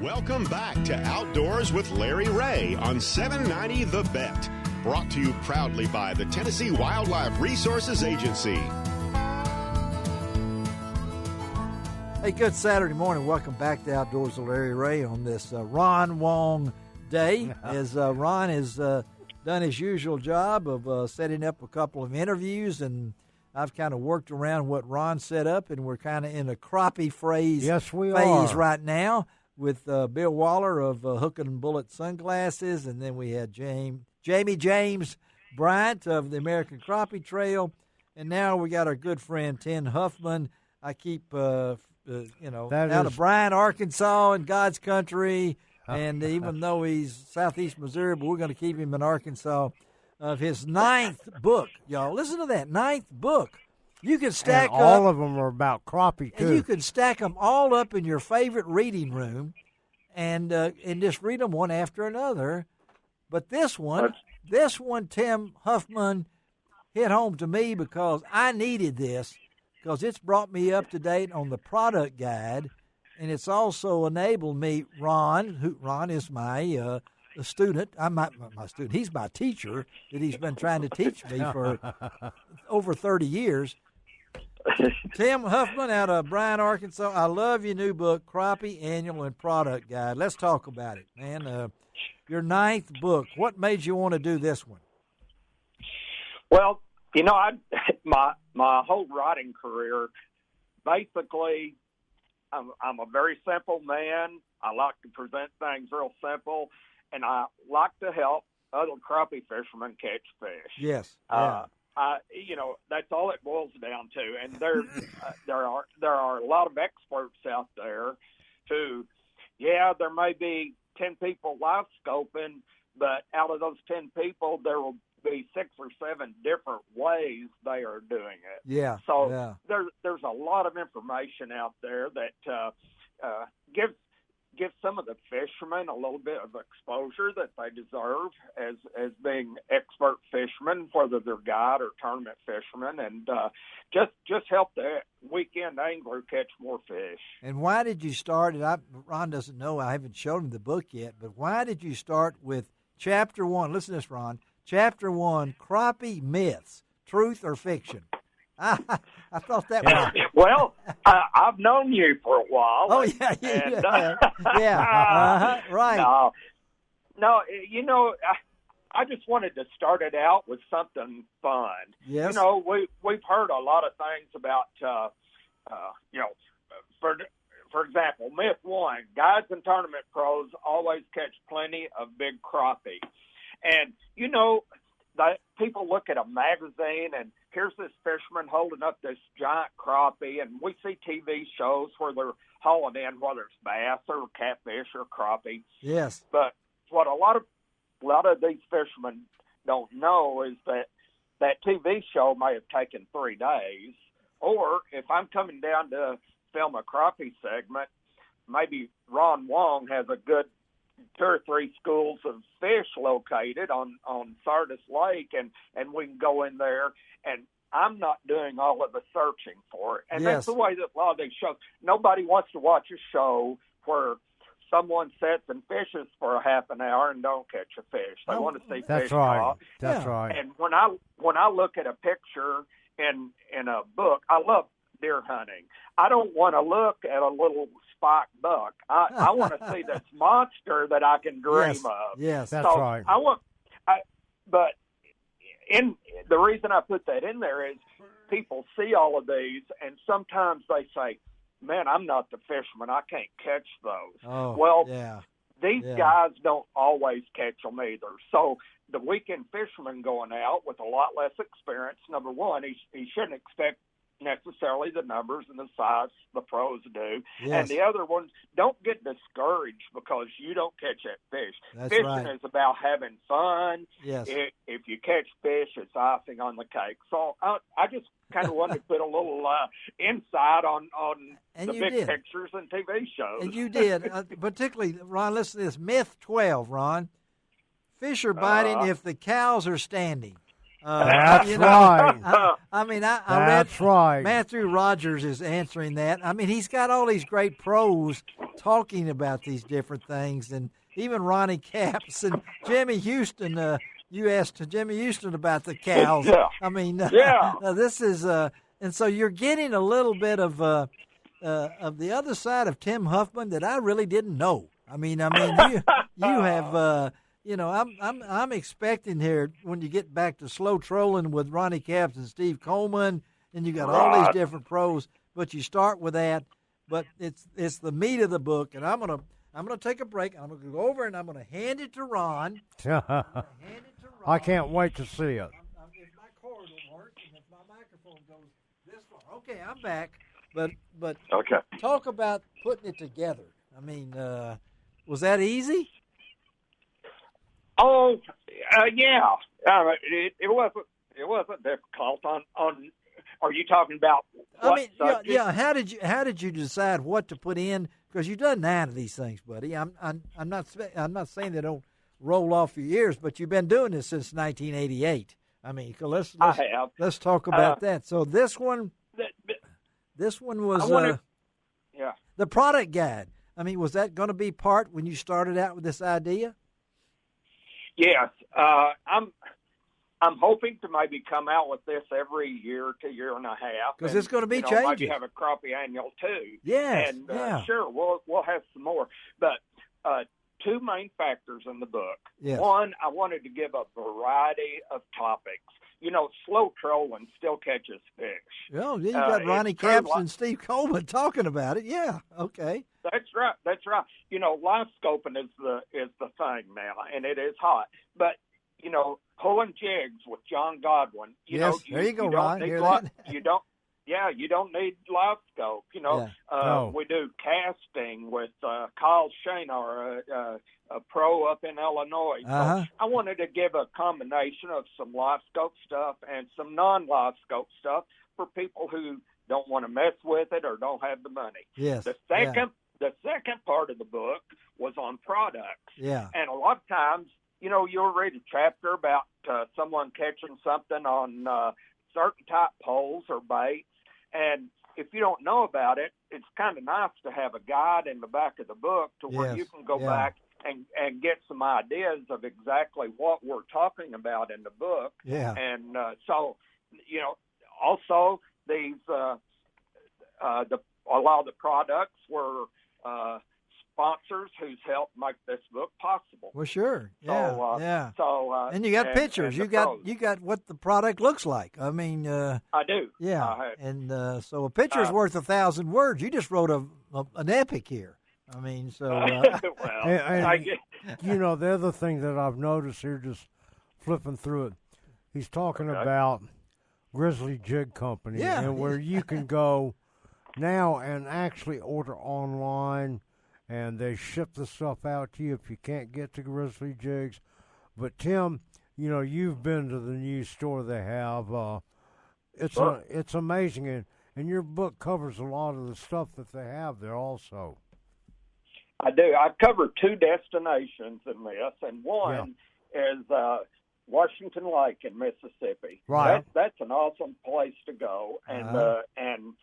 Welcome back to Outdoors with Larry Ray on 790 The Bet. Brought to you proudly by the Tennessee Wildlife Resources Agency. Hey, good Saturday morning. Welcome back to Outdoors with Larry Ray on this Ron Wong Day. As Ron has done his usual job of setting up a couple of interviews, and I've kind of worked around what Ron set up, and we're kind of in a crappie phase right now with Bill Waller of Hook and Bullet Sunglasses, and then we had Jamie James Bryant of the American Crappie Trail, and now we got our good friend Tim Huffman. I keep, out of Bryan, Arkansas, in God's country, and even though he's southeast Missouri, but we're going to keep him in Arkansas, of his 9th book, y'all. Listen to that, 9th book. You can stack and all of them are about crappie, too. And you can stack them all up in your favorite reading room and just read them one after another. But this one, Tim Huffman hit home to me because I needed this, because it's brought me up to date on the product guide, and it's also enabled me, Ron is my student. I'm my student. He's my teacher that he's been trying to teach me for over 30 years. Tim Huffman out of Bryan, Arkansas. I love your new book, Crappie Annual and Product Guide. Let's talk about it, man. Your 9th book. What made you want to do this one? Well, my whole writing career, basically, I'm a very simple man. I like to present things real simple, and I like to help other crappie fishermen catch fish. Yes. Yeah. That's all it boils down to. And there are a lot of experts out there who, there may be 10 people live scoping, but out of those 10 people, there will be 6 or 7 different ways they are doing it. Yeah. So there's a lot of information out there that gives some of the fishermen a little bit of exposure that they deserve as being expert fishermen, whether they're guide or tournament fishermen, and just help the weekend angler catch more fish. And why did you start? And Ron doesn't know. I haven't shown him the book yet, but why did you start with Chapter 1? Listen to this, Ron. Chapter 1, Crappie Myths, Truth or Fiction. I thought that was... Well, I've known you for a while. Oh, yeah. Right. No, I just wanted to start it out with something fun. Yes. We've heard a lot of things about, for example, myth 1, guides and tournament pros always catch plenty of big crappie. And, that people look at a magazine and here's this fisherman holding up this giant crappie, and we see TV shows where they're hauling in, whether it's bass or catfish or crappie. Yes. But what a lot of these fishermen don't know is that TV show may have taken 3 days, or if I'm coming down to film a crappie segment, maybe Ron Wong has a good 2 or 3 schools of fish located on Sardis Lake, and we can go in there, and I'm not doing all of the searching for it. And that's the way that a lot of these shows, nobody wants to watch a show where someone sits and fishes for a half an hour and don't catch a fish. They want to see fish caught. That's right. And when I look at a picture in a book, I love deer hunting. I don't want to look at a little spike buck. I want to see this monster that I can dream of. Yes, that's right. But the reason I put that in there is people see all of these, and sometimes they say, man, I'm not the fisherman. I can't catch those. These guys don't always catch them either. So the weekend fisherman going out with a lot less experience, number one, he shouldn't expect necessarily the numbers and the size the pros do. Yes. And the other ones, don't get discouraged because you don't catch that fish. That's Fishing right. is about having fun. Yes. If you catch fish, it's icing on the cake. So I just kind of wanted to put a little insight on the big pictures and TV shows. And you did. Particularly, Ron, listen to this. Myth 12, Ron. Fish are biting if the cows are standing. That's right. I read Matthew Rogers is answering that. I mean, he's got all these great pros talking about these different things, and even Ronnie Capps and Jimmy Houston. You asked Jimmy Houston about the cows. Yeah. I mean, Yeah. this is and so you're getting a little bit of the other side of Tim Huffman that I really didn't know. I mean, you have. I'm expecting here when you get back to slow trolling with Ronnie Capps and Steve Coleman, and you got all these different pros. But you start with that. But it's the meat of the book, and I'm gonna take a break. I'm gonna go over and I'm gonna hand it to Ron. I can't wait to see it. If my cord will work and if my microphone goes this far, okay, I'm back. But Okay. talk about putting it together. I mean, was that easy? Oh, yeah. It wasn't difficult. On are you talking about what I mean, subject? yeah. How did you decide what to put in? Because you've done 9 of these things, buddy. I'm not saying they don't roll off your ears, but you've been doing this since 1988. I mean, I have. let's talk about that. So this one was yeah. the product guide. I mean, was that going to be part when you started out with this idea? Yes. I'm hoping to maybe come out with this every year to year and a half. Because it's going to be Maybe changing. have a crappie annual too. Yes. And yeah. sure, we'll have some more. But 2 main factors in the book. Yes. One, I wanted to give a variety of topics. Slow trolling still catches fish. Oh, yeah, you got Ronnie Capps and Steve Coleman talking about it. Yeah, okay. That's right. Live scoping is the thing now, and it is hot. But pulling jigs with John Godwin. Yes, there you go, Ron. Hear that? You don't. Yeah, you don't need live scope. No. We do casting with Kyle Shanar, a pro up in Illinois. Uh-huh. So I wanted to give a combination of some live scope stuff and some non-live scope stuff for people who don't want to mess with it or don't have the money. Yes. The second part of the book was on products. Yeah. And a lot of times, you'll read a chapter about someone catching something on certain type poles or baits. And if you don't know about it, it's kind of nice to have a guide in the back of the book to where you can go back and get some ideas of exactly what we're talking about in the book. Yeah. And also these a lot of the products were sponsors who's helped make this book possible. Well, sure. Yeah. Yeah. And you got pictures. You got what the product looks like. I mean, I do. Yeah. So a picture's worth 1,000 words. You just wrote an epic here. I mean, so. The other thing that I've noticed here, just flipping through it, he's talking about Grizzly Jig Company, and where you can go now and actually order online, and they ship the stuff out to you if you can't get to Grizzly Jigs. But Tim, you've been to the new store they have. It's amazing, and your book covers a lot of the stuff that they have there also. I do. I cover 2 destinations in this, and one is Washington Lake in Mississippi. Right. That's an awesome place to go, and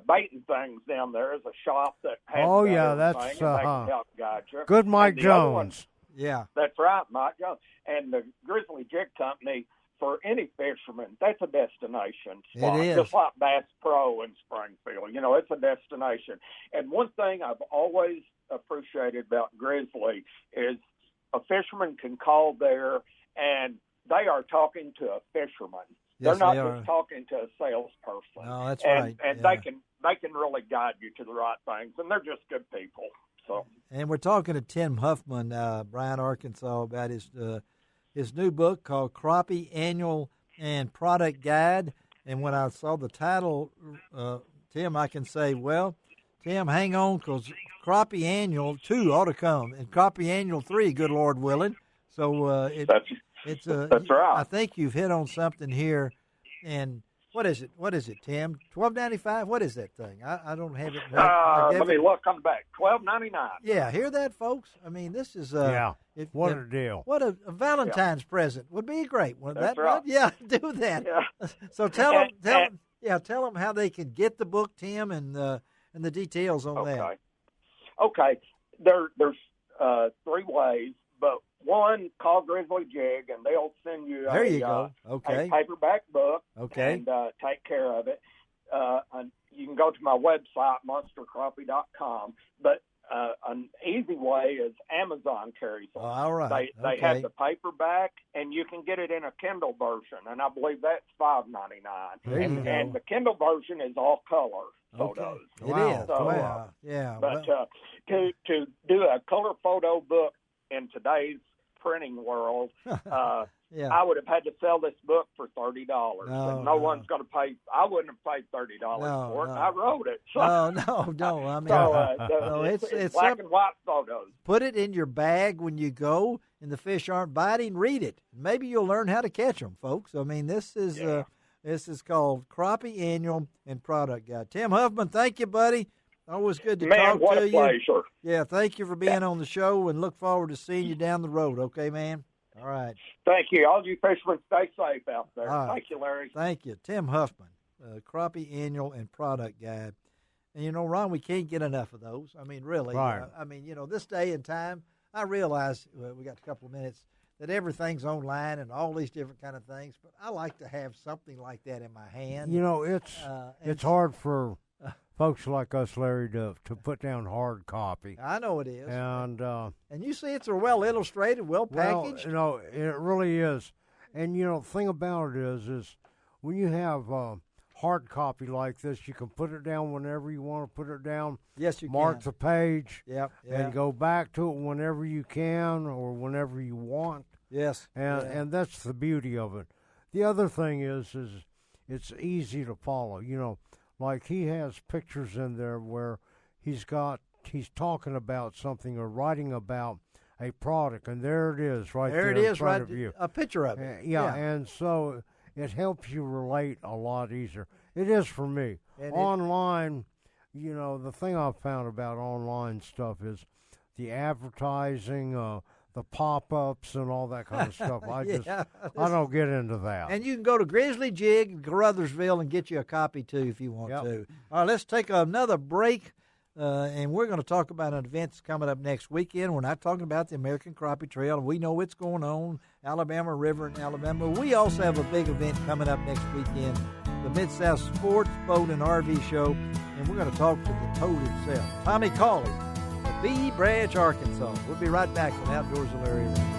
baiting things down there is a shop that has that's they can help guide you. Good Mike Jones. Yeah. That's right, Mike Jones. And the Grizzly Jig Company, for any fisherman, that's a destination spot. It is. Just like Bass Pro in Springfield. It's a destination. And one thing I've always appreciated about Grizzly is a fisherman can call there and they are talking to a fisherman. Yes, They're not just talking to a salesperson. No, that's right. And they can really guide you to the right things, and they're just good people. So. And we're talking to Tim Huffman, Bryan, Arkansas, about his new book called Crappie Annual and Product Guide. And when I saw the title, Tim, I can say, well, Tim, hang on, because Crappie Annual 2 ought to come, and Crappie Annual 3, good Lord willing. So that's right. I think you've hit on something here. And what is it? What is it, Tim? $12.95? What is that thing? I don't have it. Let me look. I'm back. $12.99. Yeah, hear that, folks? I mean, this is what a deal. What a Valentine's present would be great. That's right. Yeah, do that. Yeah. So tell them how they can get the book, Tim, and the details on that. Okay, there's 3 ways, but one, call Grizzly Jig, and they'll send you there you go. Okay. a paperback book. Okay. And take care of it. And you can go to my website, monstercrappie.com, but an easy way is Amazon carries them. Oh, all right. They have the paperback, and you can get it in a Kindle version, and I believe that's $5.99. And the Kindle version is all color photos. Okay. It is. Wow. Yeah. But to do a color photo book in today's printing world, yeah. I would have had to sell this book for $30. And no one's going to pay. I wouldn't have paid $30 for it. I wrote it. So, no. I mean, it's black and white photos. Put it in your bag when you go, and the fish aren't biting. Read it. Maybe you'll learn how to catch them, folks. I mean, this is called Crappie Annual and Product Guide. Tim Huffman, thank you, buddy. Always good to talk to you. What a pleasure. Yeah, thank you for being on the show, and look forward to seeing you down the road. Okay, man? All right. Thank you. All you fishermen, stay safe out there. Right. Thank you, Larry. Thank you. Tim Huffman, Crappie Annual and Product Guide. And, Ron, we can't get enough of those. I mean, really. Right. This day and time, I realize we got a couple of minutes that everything's online and all these different kind of things, but I like to have something like that in my hand. It's hard for folks like us, Larry, to put down hard copy. I know it is. And you see it's well illustrated, well packaged. Well, it really is. And, the thing about it is when you have hard copy like this, you can put it down whenever you want to put it down. Yes, you Mark can. the page. Yep. And go back to it whenever you can or whenever you want. Yes. And that's the beauty of it. The other thing is it's easy to follow. Like he has pictures in there where he's talking about something or writing about a product, and there it is, right there it is, in front right of you. A picture of it. And so it helps you relate a lot easier. It is for me. And online, the thing I've found about online stuff is the advertising, the pop-ups and all that kind of stuff. I don't get into that. And you can go to Grizzly Jig in Caruthersville and get you a copy, too, if you want to. All right, let's take another break, and we're going to talk about an event that's coming up next weekend. We're not talking about the American Crappie Trail, and we know it's going on, Alabama River in Alabama. We also have a big event coming up next weekend, the Mid-South Sports, Boat, and RV Show, and we're going to talk to the toad himself, Tommy Cawley, Bee Branch, Arkansas. We'll be right back on Outdoors with Larry Ray.